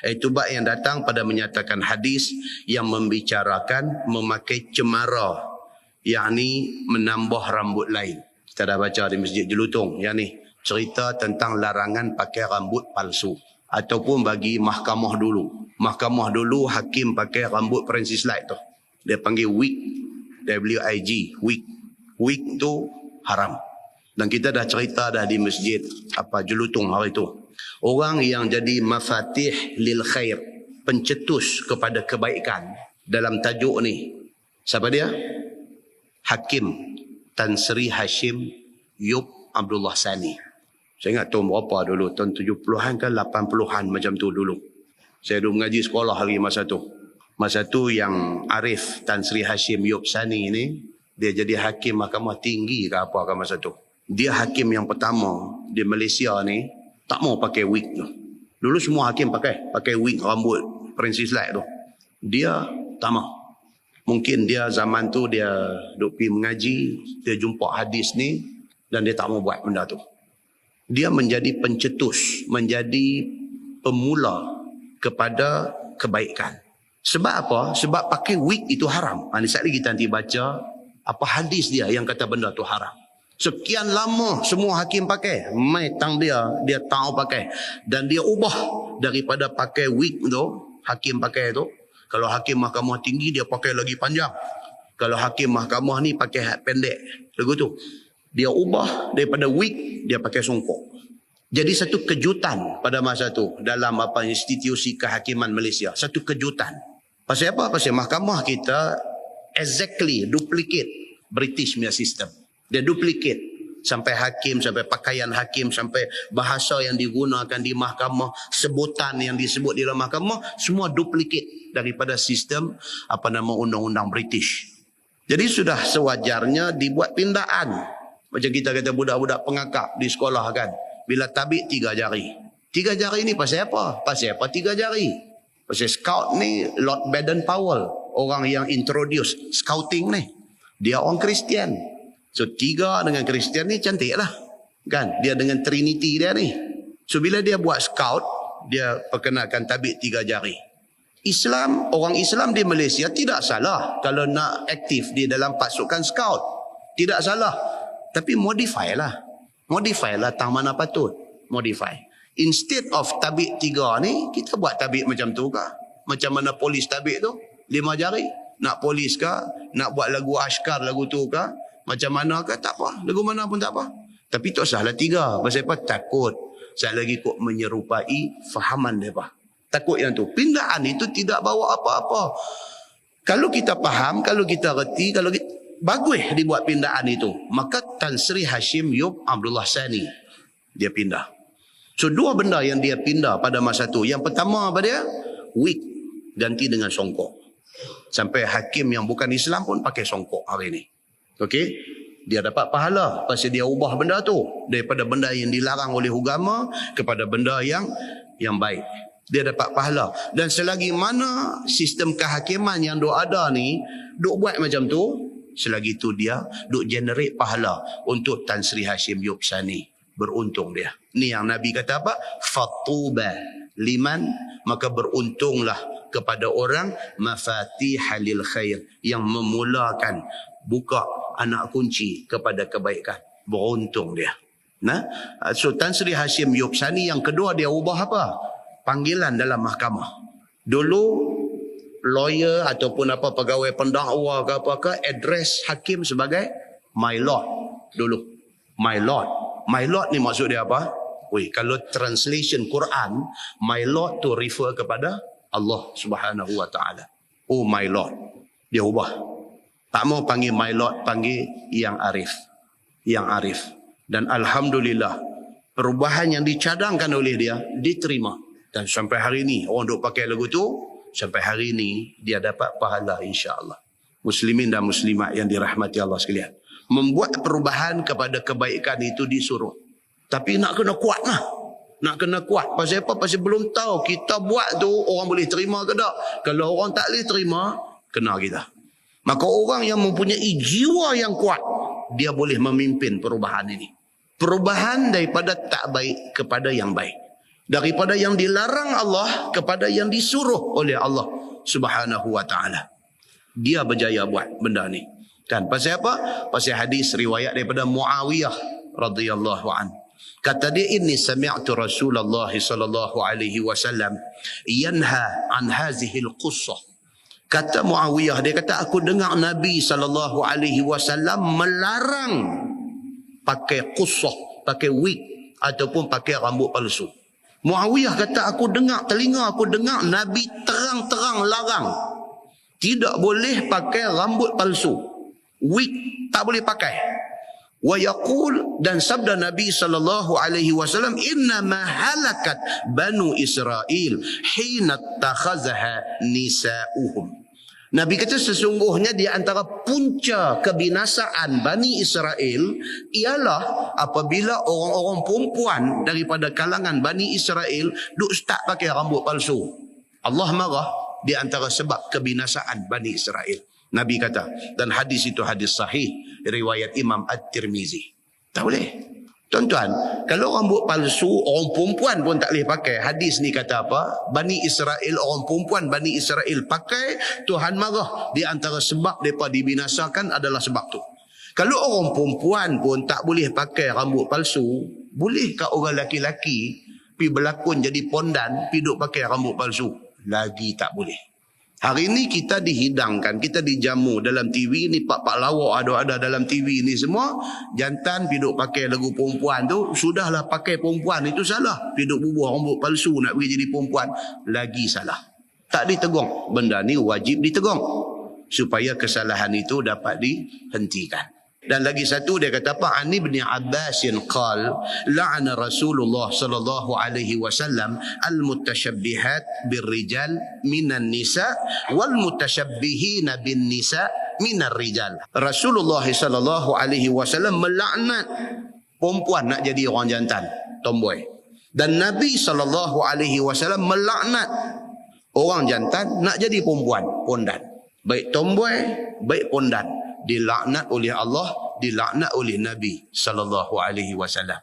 Itu bab yang datang pada menyatakan hadis yang membicarakan memakai cemara, yakni menambah rambut lain. Kita dah baca di Masjid Jelutong yang ni, cerita tentang larangan pakai rambut palsu. Ataupun bagi mahkamah dulu. Mahkamah dulu hakim pakai rambut Princess Light tu. Dia panggil wig. W-I-G. Wig. Wig tu haram. Dan kita dah cerita dah di Masjid Jelutong hari tu. Orang yang jadi mafatih lil khair, pencetus kepada kebaikan dalam tajuk ni. Siapa dia? Hakim Tan Sri Hashim Yub Abdullah Sani. Saya ingat tahun berapa dulu, tahun 70-an ke 80-an macam tu dulu. Saya dulu mengaji sekolah hari masa tu. Masa tu yang Arif Tan Sri Hashim Yub Sani ni, dia jadi hakim mahkamah tinggi ke apa ke masa tu. Dia hakim yang pertama di Malaysia ni, tak mau pakai wig tu. Dulu semua hakim pakai wig rambut Princess Light tu. Dia tak mau. Mungkin dia zaman tu dia duk pergi mengaji, dia jumpa hadis ni dan dia tak mau buat benda tu. Dia menjadi pencetus, menjadi pemula kepada kebaikan. Sebab apa? Sebab pakai wig itu haram. Ini sekali kita nanti baca apa hadis dia yang kata benda tu haram. Sekian lama semua hakim pakai. Mai tang dia tahu pakai. Dan dia ubah daripada pakai wig tu, hakim pakai tu. Kalau hakim mahkamah tinggi dia pakai lagi panjang. Kalau hakim mahkamah ni pakai hat pendek. Lagu tu. Dia ubah daripada wig, dia pakai songkok. Jadi satu kejutan pada masa tu dalam institusi kehakiman Malaysia. Satu kejutan. Pasal apa? Pasal mahkamah kita exactly duplicate British punya sistem. Dia duplicate sampai hakim, sampai pakaian hakim, sampai bahasa yang digunakan di mahkamah, sebutan yang disebut di dalam mahkamah, semua duplicate daripada sistem undang-undang British. Jadi sudah sewajarnya dibuat pindaan. Macam kita kata budak-budak pengakap di sekolah kan. Bila tabik 3 jari. 3 jari ni pasal apa? Pasal apa 3 jari? Pasal scout ni Lord Baden-Powell. Orang yang introduce scouting ni. Dia orang Kristian. So 3 dengan Kristian ni cantik lah. Kan? Dia dengan Trinity dia ni. So bila dia buat scout, dia perkenalkan tabik 3 jari. Orang Islam di Malaysia tidak salah kalau nak aktif di dalam pasukan scout. Tidak salah. Tapi modify lah tang mana patut. Modify. Instead of tabik 3 ni, kita buat tabik macam tu ke? Macam mana polis tabik tu? 5 jari. Nak polis ke? Nak buat lagu Ashkar lagu tu ke? Macam mana ke? Tak apa. Lagu mana pun tak apa. Tapi tak salah 3. Pasal apa? Takut. Saya lagi kok menyerupai fahaman mereka. Takut yang tu. Pindaan itu tidak bawa apa-apa. Kalau kita faham, kalau kita reti, bagus dibuat pindaan itu. Maka Tan Sri Hashim Yub Abdullah Sani, dia pindah. So 2 benda yang dia pindah pada masa tu. Yang pertama apa dia? Wig ganti dengan songkok. Sampai hakim yang bukan Islam pun pakai songkok hari ni. Okey? Dia dapat pahala pasal dia ubah benda tu daripada benda yang dilarang oleh agama kepada benda yang baik. Dia dapat pahala. Dan selagi mana sistem kehakiman yang duk ada ni duk buat macam tu, selagi tu dia duk generate pahala untuk Tan Sri Hashim Yub Sani. Beruntung dia. Ni yang Nabi kata apa? Fatuba liman, maka beruntunglah kepada orang mafatihal khair, yang memulakan buka anak kunci kepada kebaikan. Beruntung dia. So Tan Sri Hashim Yub Sani yang kedua dia ubah apa? Panggilan dalam mahkamah. Dulu lawyer ataupun pegawai pendakwa ke apa ke address hakim sebagai my lord dulu. My lord. My lord ni maksud dia apa? Kalau translation Quran, my lord tu refer kepada Allah Subhanahu wa taala. Oh my lord. Dia ubah. Tak mau panggil my lord, panggil yang arif. Yang arif. Dan alhamdulillah perubahan yang dicadangkan oleh dia diterima. Dan sampai hari ni orang duk pakai lagu tu, sampai hari ni dia dapat pahala insya-Allah. Muslimin dan muslimat yang dirahmati Allah sekalian. Membuat perubahan kepada kebaikan itu disuruh. Tapi nak kena kuat lah. Nak kena kuat. Pasal apa? Pasal belum tahu kita buat tu orang boleh terima ke tak. Kalau orang tak boleh terima, kena kita. Maka orang yang mempunyai jiwa yang kuat, dia boleh memimpin perubahan ini. Perubahan daripada tak baik kepada yang baik. daripada yang dilarang Allah kepada yang disuruh oleh Allah Subhanahu wa taala. Dia berjaya buat benda ni. Kan pasal apa? Pasal hadis riwayat daripada Muawiyah radhiyallahu an. Kata dia, inni sami'tu Rasulullah sallallahu alaihi wasallam yanha an hazihi al-qussah. Kata Muawiyah, dia kata aku dengar Nabi sallallahu alaihi wasallam melarang pakai qussah, pakai wig ataupun pakai rambut palsu. Muawiyah kata aku dengar, telinga aku dengar Nabi terang-terang larang. Tidak boleh pakai rambut palsu. Wig tak boleh pakai. Wa yaqul, dan sabda Nabi sallallahu alaihi wasallam, inna ma halakat banu Israel hina takhazaha nisa'uhum. Nabi kata sesungguhnya di antara punca kebinasaan Bani Israel ialah apabila orang-orang perempuan daripada kalangan Bani Israel duk start pakai rambut palsu. Allah marah di antara sebab kebinasaan Bani Israel. Nabi kata, dan hadis itu hadis sahih riwayat Imam At-Tirmizi. Tak boleh. Tuan-tuan, kalau rambut palsu orang perempuan pun tak boleh pakai. Hadis ni kata apa? Bani Israel, orang perempuan Bani Israel pakai, Tuhan marah. Di antara sebab mereka dibinasakan adalah sebab tu. Kalau orang perempuan pun tak boleh pakai rambut palsu, bolehkah orang laki-laki pergi berlakon jadi pondan, pergi duk pakai rambut palsu? Lagi tak boleh. Hari ni kita dihidangkan, kita dijamu dalam TV ni, pak-pak lawak ada dalam TV ni semua. Jantan piduk pakai lagu perempuan tu, sudahlah pakai perempuan itu salah. Piduk bubuh rambut palsu nak pergi jadi perempuan, lagi salah. Tak ditegung. Benda ni wajib ditegung supaya kesalahan itu dapat dihentikan. Dan lagi satu dia kata apa? Ani bin Abbas qal la'ana Rasulullah sallallahu alaihi wasallam al-mutashabbihat birrijal minan nisa wal mutashabbihin bin nisa minar rijal. Rasulullah sallallahu alaihi wasallam melaknat perempuan nak jadi orang jantan, tomboy. Dan Nabi sallallahu alaihi wasallam melaknat orang jantan nak jadi perempuan, pondan. Baik tomboy, baik pondan. Dilaknat oleh Allah, dilaknat oleh Nabi sallallahu alaihi wasallam.